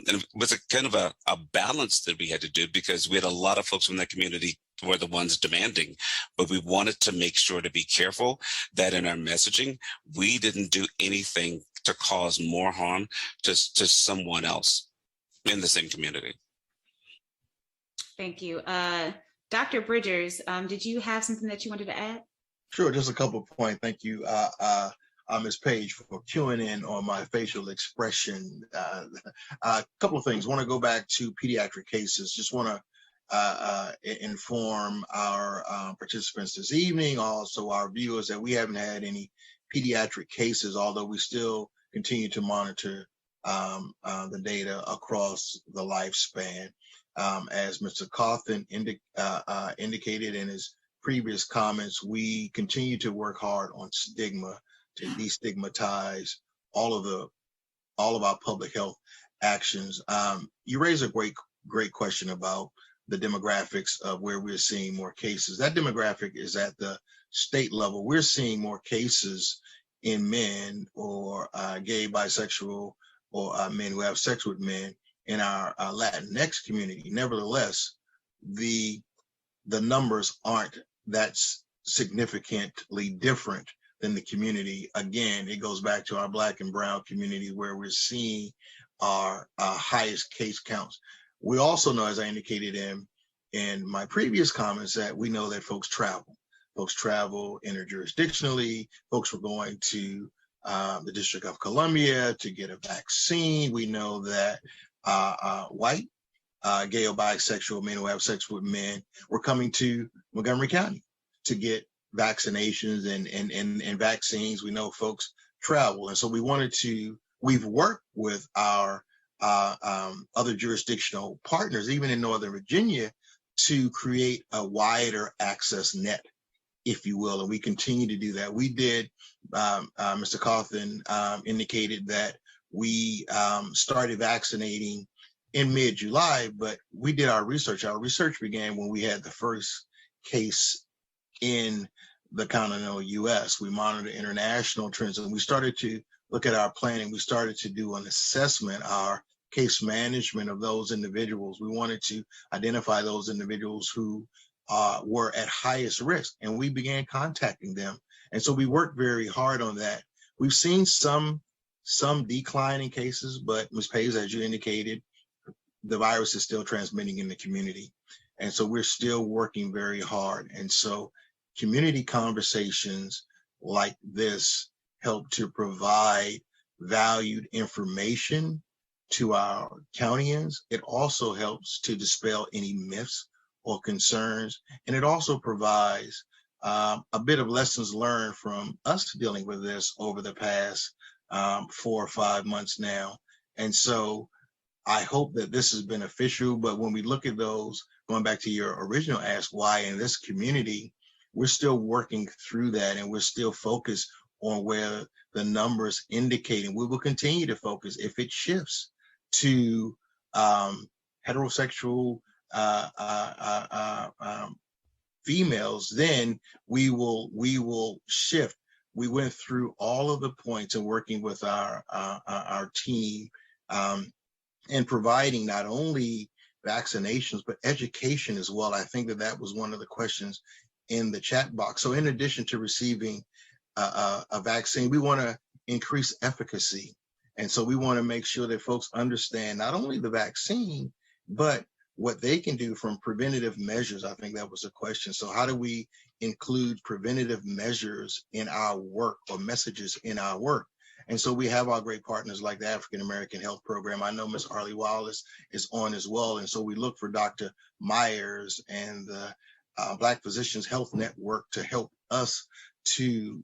it was a kind of a balance that we had to do, because we had a lot of folks from that community who were the ones demanding, but we wanted to make sure to be careful that in our messaging, we didn't do anything to cause more harm to someone else in the same community. Thank you. Dr. Bridgers, did you have something that you wanted to add? Sure, just a couple of points. Thank you, Ms. Page, for cueing in on my facial expression. A couple of things. Want to go back to pediatric cases. Just want to inform our participants this evening, also our viewers, that we haven't had any pediatric cases, although we still continue to monitor the data across the lifespan. As Mr. Cawthon indicated in his previous comments, we continue to work hard on stigma to destigmatize all of our public health actions. You raise a great question about the demographics of where we're seeing more cases. That demographic is at the state level. We're seeing more cases in men or gay, bisexual, or men who have sex with men in our Latinx community. Nevertheless, the numbers aren't that significantly different than the community. Again, it goes back to our Black and brown community, where we're seeing our highest case counts. We also know, as I indicated in my previous comments, that we know that folks travel. folks travel interjurisdictionally, folks were going to the District of Columbia to get a vaccine. We know that white, gay or bisexual men who have sex with men were coming to Montgomery County to get vaccinations and vaccines. We know folks travel. And so we've worked with our other jurisdictional partners, even in Northern Virginia, to create a wider access net, if you will, and we continue to do that. We did, Mr. Cawthon indicated that we started vaccinating in mid-July, but we did our research. Our research began when we had the first case in the continental US. We monitored international trends, and we started to look at our planning. We started to do an assessment, our case management of those individuals. We wanted to identify those individuals who were at highest risk, and we began contacting them. And so we worked very hard on that. We've seen some decline in cases, but Ms. Page, as you indicated, the virus is still transmitting in the community. And so we're still working very hard. And so community conversations like this help to provide valued information to our countyans. It also helps to dispel any myths or concerns. And it also provides a bit of lessons learned from us dealing with this over the past 4 or 5 months now. And so I hope that this is beneficial, but when we look at those, going back to your original ask, why in this community, we're still working through that, and we're still focused on where the numbers indicating. We will continue to focus. If it shifts to heterosexual females, then we will shift. We went through all of the points and working with our team and providing not only vaccinations, but education as well. I think that was one of the questions in the chat box. So in addition to receiving a vaccine, we want to increase efficacy. And so we want to make sure that folks understand not only the vaccine, but what they can do from preventative measures. I think that was a question. So how do we include preventative measures in our work, or messages in our work? And so we have our great partners like the African American Health Program. I know Ms. Arlie Wallace is on as well. And so we look for Dr. Myers and the Black Physicians Health Network to help us to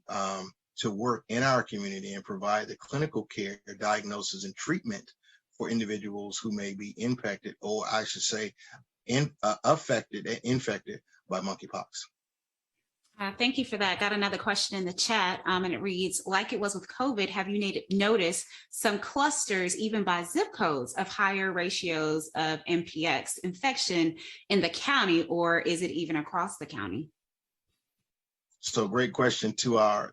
work in our community and provide the clinical care, diagnosis, and treatment for individuals who may be infected, or I should say, affected and infected by monkeypox. Thank you for that. Got another question in the chat, and it reads, like it was with COVID, have you noticed some clusters, even by zip codes, of higher ratios of MPX infection in the county, or is it even across the county? So great question to our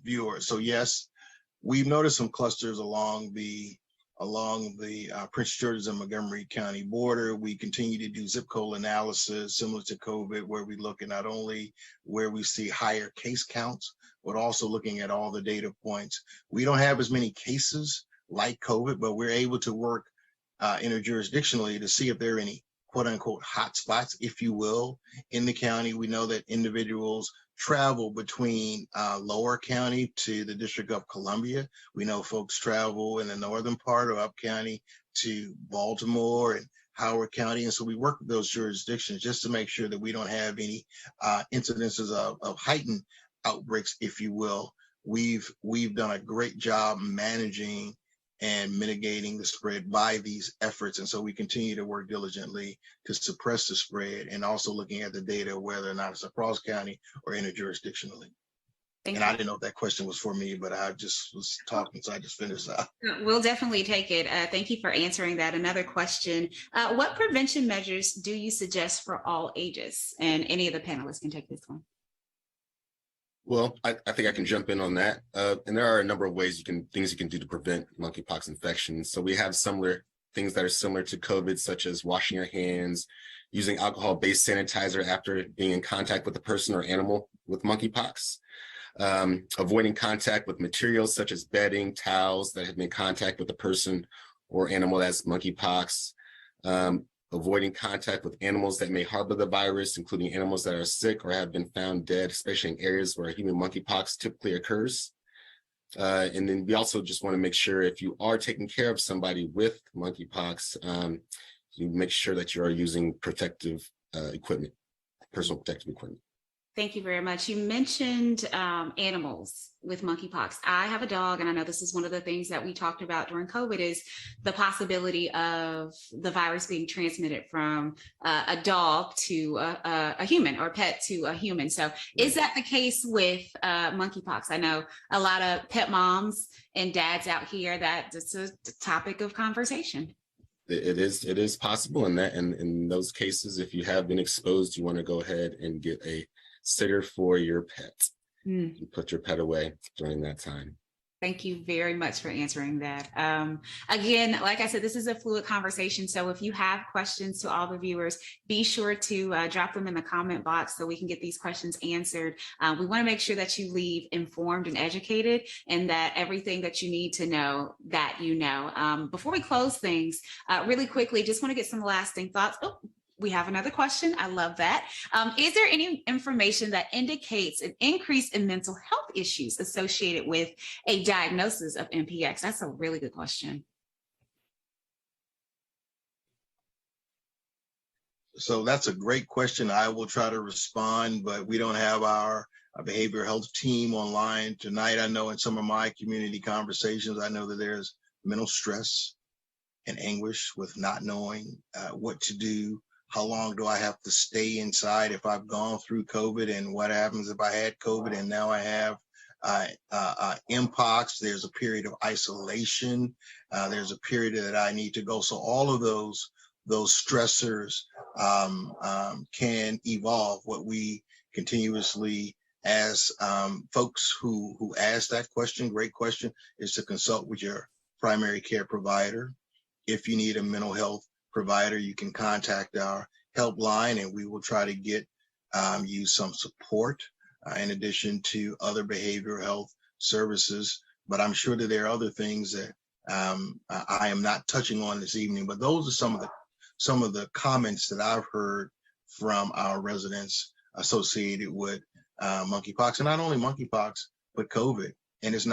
viewers. So yes, we've noticed some clusters along the Prince George's and Montgomery County border. We continue to do zip code analysis similar to COVID, where we look at not only where we see higher case counts, but also looking at all the data points. We don't have as many cases like COVID, but we're able to work interjurisdictionally to see if there are any quote unquote hot spots, if you will, in the county. We know that individuals travel between Lower County to the District of Columbia. We know folks travel in the northern part of Up County to Baltimore and Howard County. And so we work with those jurisdictions just to make sure that we don't have any incidences of heightened outbreaks, if you will. We've done a great job managing and mitigating the spread by these efforts. And so we continue to work diligently to suppress the spread, and also looking at the data, whether or not it's across county or interjurisdictionally. And I didn't know if that question was for me, but I just was talking, so I just finished that. We'll definitely take it. Thank you for answering that. Another question, what prevention measures do you suggest for all ages? And any of the panelists can take this one. Well, I think I can jump in on that. And there are a number of ways things you can do to prevent monkeypox infection. So we have similar things that are similar to COVID, such as washing your hands, using alcohol-based sanitizer after being in contact with a person or animal with monkeypox, avoiding contact with materials such as bedding, towels that have been in contact with a person or animal that's monkeypox, avoiding contact with animals that may harbor the virus, including animals that are sick or have been found dead, especially in areas where human monkeypox typically occurs. And then we also just want to make sure if you are taking care of somebody with monkeypox, you make sure that you are using protective equipment, personal protective equipment. Thank you very much. You mentioned animals with monkeypox. I have a dog, and I know this is one of the things that we talked about during COVID is the possibility of the virus being transmitted from a dog to a human or pet to a human. So is that the case with monkeypox? I know a lot of pet moms and dads out here that it's a topic of conversation. It is possible, and in those cases, if you have been exposed, you want to go ahead and get a sitter for your pet. You put your pet away during that time. Thank you very much for answering that. Again, like I said, this is a fluid conversation. So if you have questions to all the viewers, be sure to drop them in the comment box so we can get these questions answered. We want to make sure that you leave informed and educated and that everything that you need to know that you know. Before we close things, really quickly, just want to get some lasting thoughts. Oh, we have another question. I love that. Is there any information that indicates an increase in mental health issues associated with a diagnosis of MPX? That's a really good question. So that's a great question. I will try to respond, but we don't have our behavioral health team online tonight. I know in some of my community conversations, I know that there's mental stress and anguish with not knowing what to do. How long do I have to stay inside if I've gone through COVID, and what happens if I had COVID and now I have MPOX? There's a period of isolation. There's a period that I need to go. So all of those stressors can evolve. What we continuously ask folks who ask that question, great question, is to consult with your primary care provider. If you need a mental health provider, you can contact our helpline and we will try to get you some support in addition to other behavioral health services. But I'm sure that there are other things that I am not touching on this evening, but those are some of the comments that I've heard from our residents associated with monkeypox, and not only monkeypox, but COVID. And it's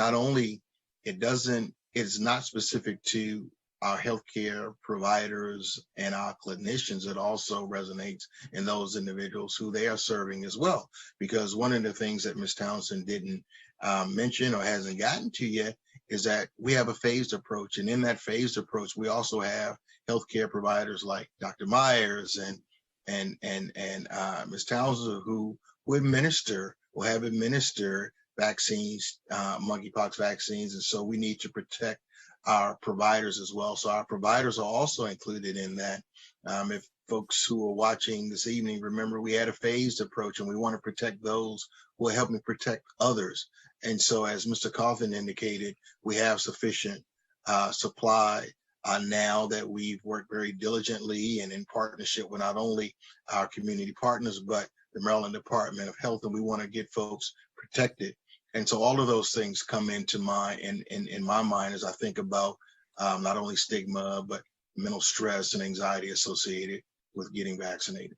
not specific to our healthcare providers and our clinicians. It also resonates in those individuals who they are serving as well. Because one of the things that Ms. Townsend didn't mention or hasn't gotten to yet is that we have a phased approach. And in that phased approach, we also have healthcare providers like Dr. Myers and Ms. Townsend who have administered vaccines, monkeypox vaccines. And so we need to protect our providers as well. So our providers are also included in that. If folks who are watching this evening, remember we had a phased approach and we want to protect those who are helping protect others. And so as Mr. Coffin indicated, we have sufficient supply now that we've worked very diligently and in partnership with not only our community partners, but the Maryland Department of Health, and we want to get folks protected. And so all of those things come into mind in my mind as I think about not only stigma, but mental stress and anxiety associated with getting vaccinated.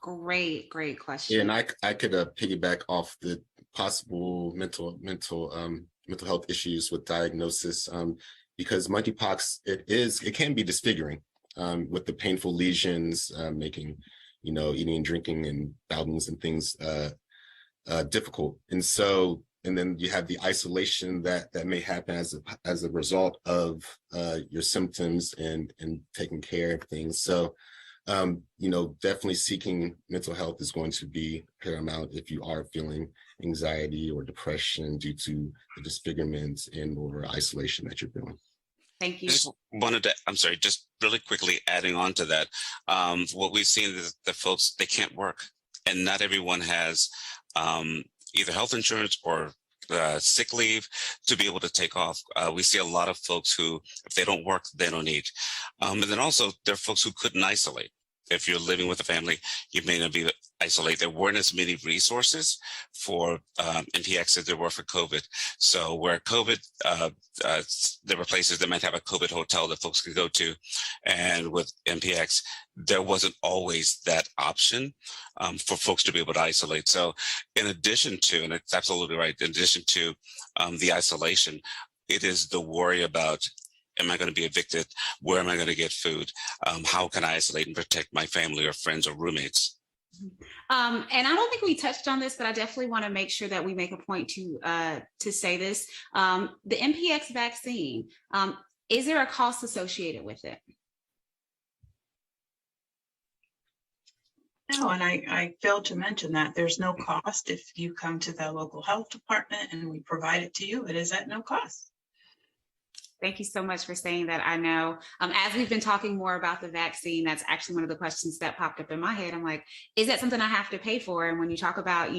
Great question. Yeah, and I could piggyback off the possible mental health issues with diagnosis, because monkeypox, it can be disfiguring with the painful lesions, making, eating and drinking and bowels and things difficult. And then you have the isolation that may happen as a result of your symptoms and taking care of things. So, definitely seeking mental health is going to be paramount if you are feeling anxiety or depression due to the disfigurement and or isolation that you're feeling. Thank you. Just really quickly adding on to that, what we've seen is that folks, they can't work, and not everyone has either health insurance or sick leave to be able to take off. We see a lot of folks who, if they don't work, they don't eat. And then also there are folks who couldn't isolate. If you're living with a family, you may not be isolate. There weren't as many resources for MPX as there were for COVID. So where COVID, there were places that might have a COVID hotel that folks could go to. And with MPX, there wasn't always that option for folks to be able to isolate. So in addition to, and it's absolutely right, in addition to the isolation, it is the worry about, am I going to be evicted? Where am I going to get food? How can I isolate and protect my family or friends or roommates? And I don't think we touched on this, but I definitely want to make sure that we make a point to say this. The MPX vaccine, is there a cost associated with it? No, and I failed to mention that there's no cost. If you come to the local health department and we provide it to you, it is at no cost. Thank you so much for saying that. I know as we've been talking more about the vaccine, that's actually one of the questions that popped up in my head. I'm like, is that something I have to pay for? And when you talk about,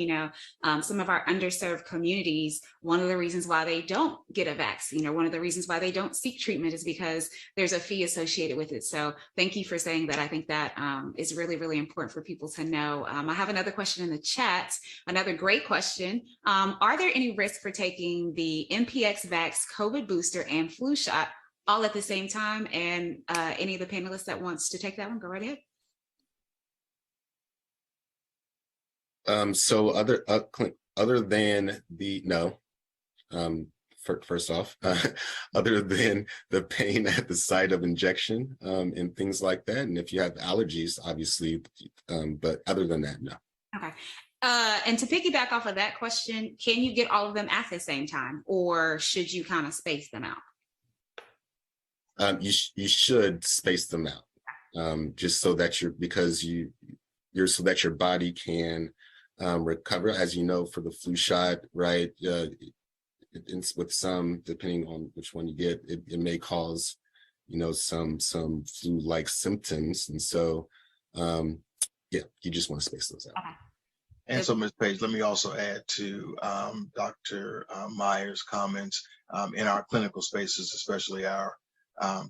some of our underserved communities, one of the reasons why they don't get a vaccine or one of the reasons why they don't seek treatment is because there's a fee associated with it. So thank you for saying that. I think that is really, really important for people to know. I have another question in the chat, another great question. Are there any risks for taking the MPX Vax COVID booster and flu shot all at the same time? And any of the panelists that wants to take that one, go right ahead. So other than the first off, other than the pain at the site of injection and things like that, and if you have allergies, obviously, but other than that, no. Okay. And to piggyback off of that question, can you get all of them at the same time, or should you kind of space them out? You should space them out, just so that so that your body can recover. As you know, for the flu shot, right? With some, depending on which one you get, it may cause, some flu-like symptoms, and so yeah, you just want to space those out. Okay. And so, Ms. Page, let me also add to Dr. Meyer's comments. In our clinical spaces, especially our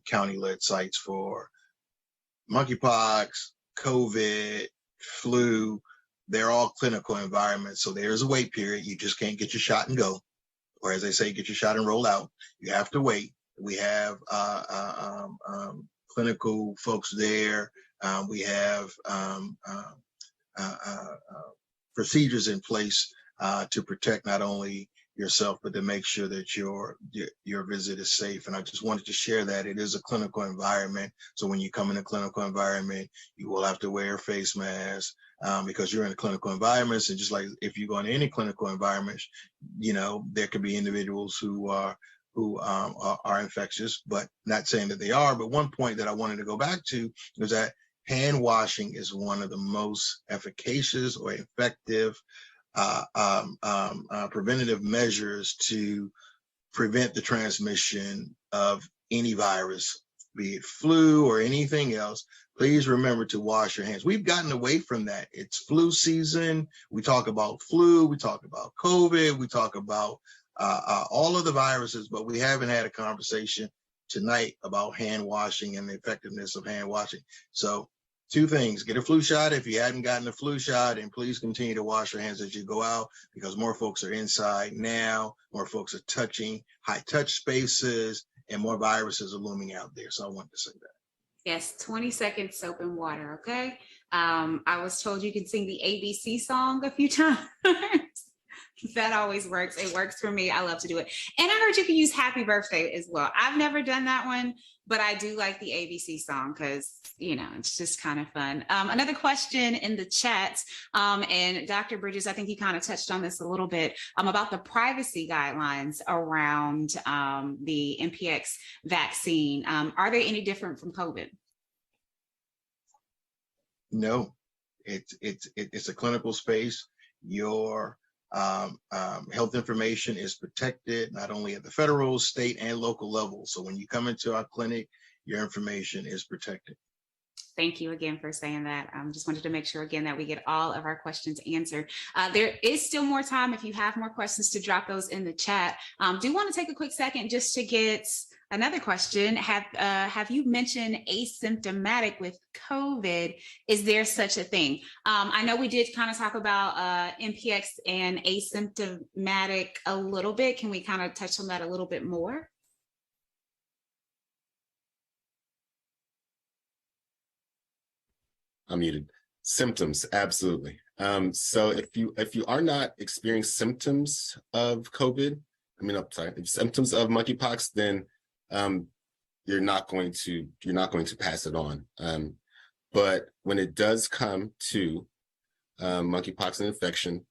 county-led sites for monkeypox, COVID, flu, they're all clinical environments. So there's a wait period. You just can't get your shot and go. Or as they say, get your shot and roll out. You have to wait. We have clinical folks there. We have procedures in place to protect not only yourself, but to make sure that your visit is safe. And I just wanted to share that it is a clinical environment. So when you come in a clinical environment, you will have to wear a face mask because you're in a clinical environment. And just like if you go into any clinical environment, there could be individuals who are infectious, but not saying that they are. But one point that I wanted to go back to was that hand washing is one of the most efficacious or effective preventative measures to prevent the transmission of any virus, be it flu or anything else. Please remember to wash your hands. We've gotten away from that. It's flu season. We talk about flu, we talk about COVID, we talk about all of the viruses, but we haven't had a conversation tonight about hand washing and the effectiveness of hand washing. So 2 things: get a flu shot if you hadn't gotten a flu shot, and please continue to wash your hands as you go out, because more folks are inside now, more folks are touching high touch spaces, and more viruses are looming out there. So I wanted to say that. Yes, 20 seconds soap and water, okay? I was told you can sing the ABC song a few times. That always works. It works for me. I love to do it. And I heard you can use happy birthday as well. I've never done that one, but I do like the ABC song because, it's just kind of fun. Another question in the chat, and Dr. Bridges, I think you kind of touched on this a little bit, about the privacy guidelines around the MPX vaccine. Are they any different from COVID? No, it's a clinical space. Your health information is protected not only at the federal, state, and local level. So when you come into our clinic, your information is protected. Thank you again for saying that. Just wanted to make sure again that we get all of our questions answered. There is still more time if you have more questions to drop those in the chat. Do want to take a quick second just to get Another question, have you mentioned asymptomatic with COVID? Is there such a thing? I know we did kind of talk about MPX and asymptomatic a little bit. Can we kind of touch on that a little bit more? I'm muted. Symptoms, absolutely. So if you are not experiencing symptoms of COVID, symptoms of monkeypox, then you're not going to pass it on. But when it does come to monkeypox and infection,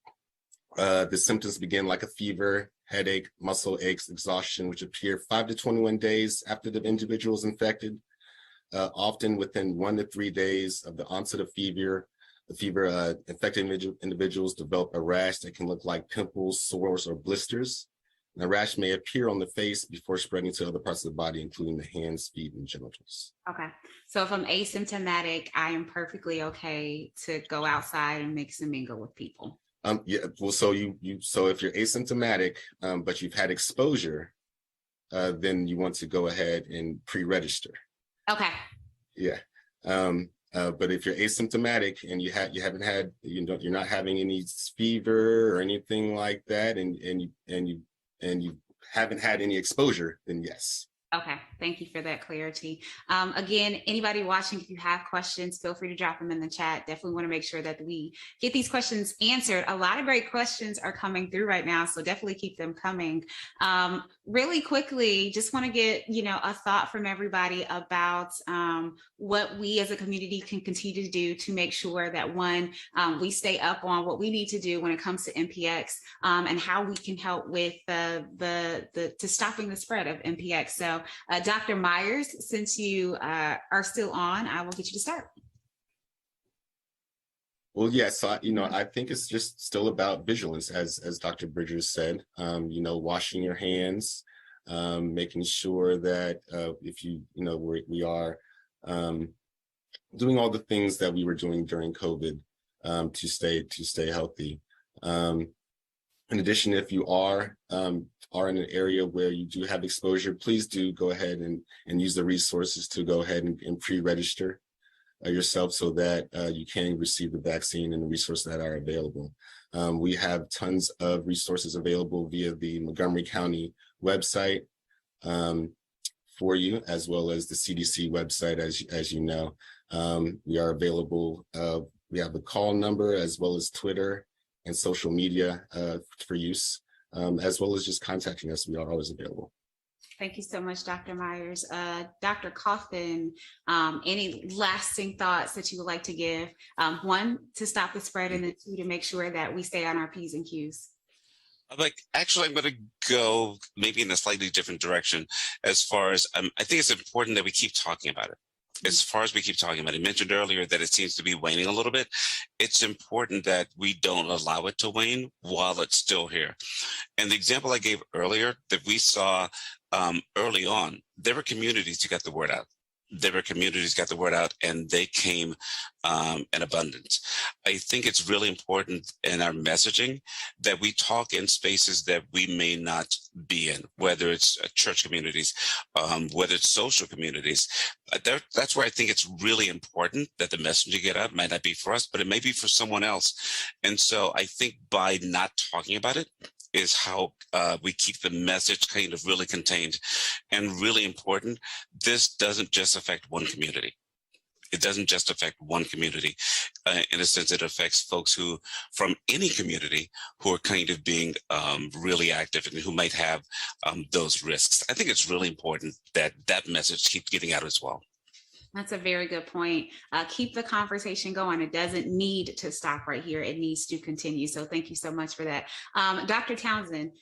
the symptoms begin like a fever, headache, muscle aches, exhaustion, which appear 5 to 21 days after the individual is infected. Often within 1 to 3 days of the onset of fever, infected individuals develop a rash that can look like pimples, sores, or blisters. And the rash may appear on the face before spreading to other parts of the body, including the hands, feet, and genitals. Okay. So if I'm asymptomatic, I am perfectly okay to go outside and mix and mingle with people. Yeah. Well, so if you're asymptomatic, but you've had exposure, then you want to go ahead and pre-register. Okay. Yeah. But if you're asymptomatic and you're not having any fever or anything like that, and you haven't had any exposure, then yes. Okay, thank you for that clarity. Again, anybody watching, if you have questions, feel free to drop them in the chat. Definitely want to make sure that we get these questions answered. A lot of great questions are coming through right now, so definitely keep them coming. Really quickly, just want to get a thought from everybody about what we as a community can continue to do to make sure that we stay up on what we need to do when it comes to MPX and how we can help with to stopping the spread of MPX. So Dr. Myers, since you are still on, I will get you to start. Well, yes, I think it's just still about vigilance, as Dr. Bridgers said. Washing your hands, making sure that we are doing all the things that we were doing during COVID to stay healthy. In addition, if you are in an area where you do have exposure, please do go ahead and use the resources to go ahead and pre-register yourself so that you can receive the vaccine and the resources that are available. We have tons of resources available via the Montgomery County website for you, as well as the CDC website, as you know. We are available. We have the call number as well as Twitter and social media for use, as well as just contacting us. We are always available. Thank you so much, Dr. Myers. Dr. Coffin, any lasting thoughts that you would like to give? One, to stop the spread, and then two, to make sure that we stay on our P's and Q's. I'm going to go maybe in a slightly different direction as far as I think it's important that we keep talking about it. As far as we keep talking about it, I mentioned earlier that it seems to be waning a little bit. It's important that we don't allow it to wane while it's still here. And the example I gave earlier that we saw early on, there were communities who got the word out. And they came in abundance. I think it's really important in our messaging that we talk in spaces that we may not be in, whether it's church communities, whether it's social communities. That's where I think it's really important that the messaging get out. It might not be for us, but it may be for someone else. And so I think by not talking about it is how we keep the message kind of really contained. And really important, this doesn't just affect one community. It doesn't just affect one community. In a sense, it affects folks who, from any community, who are kind of being really active and who might have those risks. I think it's really important that that message keeps getting out as well. That's a very good point. Keep the conversation going. It doesn't need to stop right here. It needs to continue. So thank you so much for that. Dr. Townsend,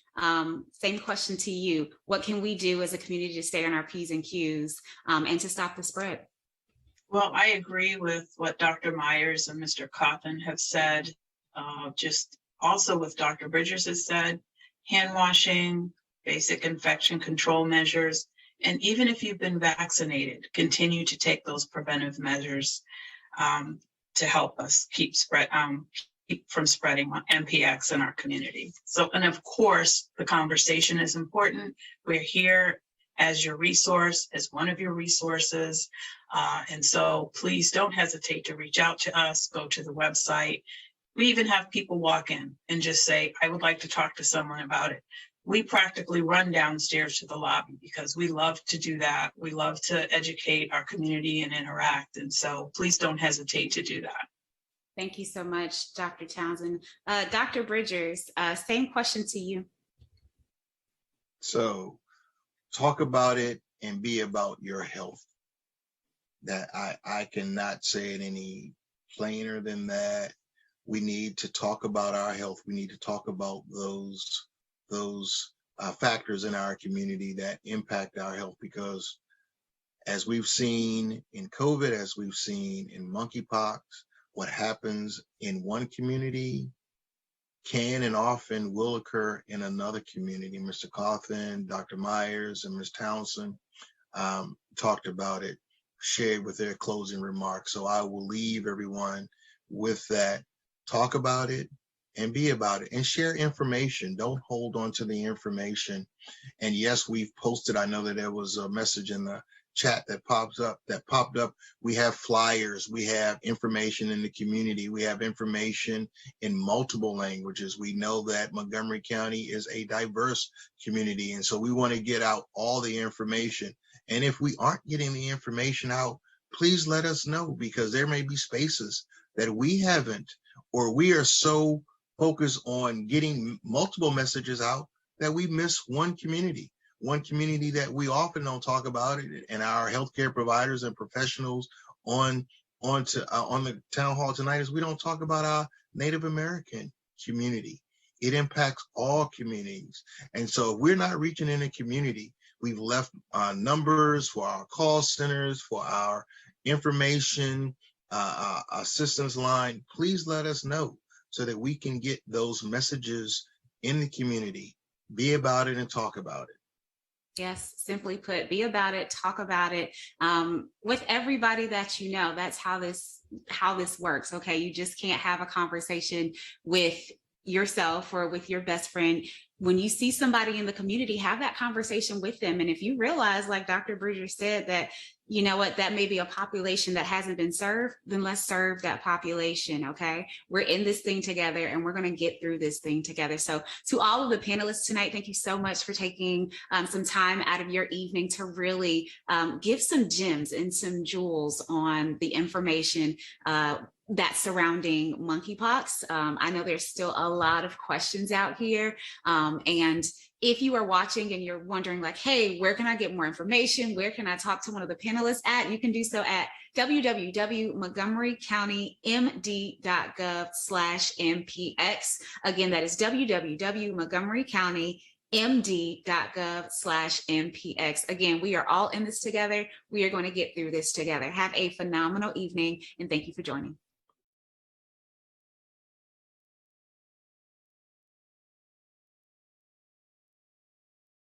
same question to you. What can we do as a community to stay on our P's and Q's and to stop the spread? Well, I agree with what Dr. Myers and Mr. Coffin have said. Just also what Dr. Bridgers has said, hand washing, basic infection control measures. And even if you've been vaccinated, continue to take those preventive measures to help us keep from spreading MPX in our community. So, and of course, the conversation is important. We're here as your resource, as one of your resources. And so please don't hesitate to reach out to us, go to the website. We even have people walk in and just say, I would like to talk to someone about it. We practically run downstairs to the lobby because we love to do that. We love to educate our community and interact. And so please don't hesitate to do that. Thank you so much, Dr. Townsend. Dr. Bridgers, same question to you. So talk about it and be about your health. That I cannot say it any plainer than that. We need to talk about our health. We need to talk about those factors in our community that impact our health, because as we've seen in COVID, as we've seen in monkeypox, what happens in one community can and often will occur in another community. Mr. Coffin, Dr. Myers, and Ms. Townsend talked about it, shared with their closing remarks. So I will leave everyone with that. Talk about it and be about it and share information. Don't hold on to the information. And yes, we've posted, I know that there was a message in the chat that popped up. We have flyers, we have information in the community, we have information in multiple languages. We know that Montgomery County is a diverse community, and so we want to get out all the information. And if we aren't getting the information out, please let us know, because there may be spaces that we haven't, or we are so focused on getting multiple messages out that we miss one community that we often don't talk about it, and our healthcare providers and professionals on the town hall tonight, is we don't talk about our Native American community. It impacts all communities. And so if we're not reaching in a community, we've left numbers for our call centers, for our information assistance line. Please let us know so that we can get those messages in the community. Be about it and talk about it. Yes, simply put, be about it, talk about it with everybody that you know. That's how this works. Okay, you just can't have a conversation with yourself or with your best friend. When you see somebody in the community, have that conversation with them. And if you realize, like Dr. Bridger said, that, you know what, that may be a population that hasn't been served, then let's serve that population, okay? We're in this thing together and we're gonna get through this thing together. So to all of the panelists tonight, thank you so much for taking some time out of your evening to really give some gems and some jewels on the information that's surrounding monkeypox. I know there's still a lot of questions out here. And if you are watching and you're wondering like, hey, where can I get more information? Where can I talk to one of the panelists at? You can do so at www.montgomerycountymd.gov/MPX. Again, that is www.montgomerycountymd.gov/MPX. Again, we are all in this together. We are going to get through this together. Have a phenomenal evening, and thank you for joining.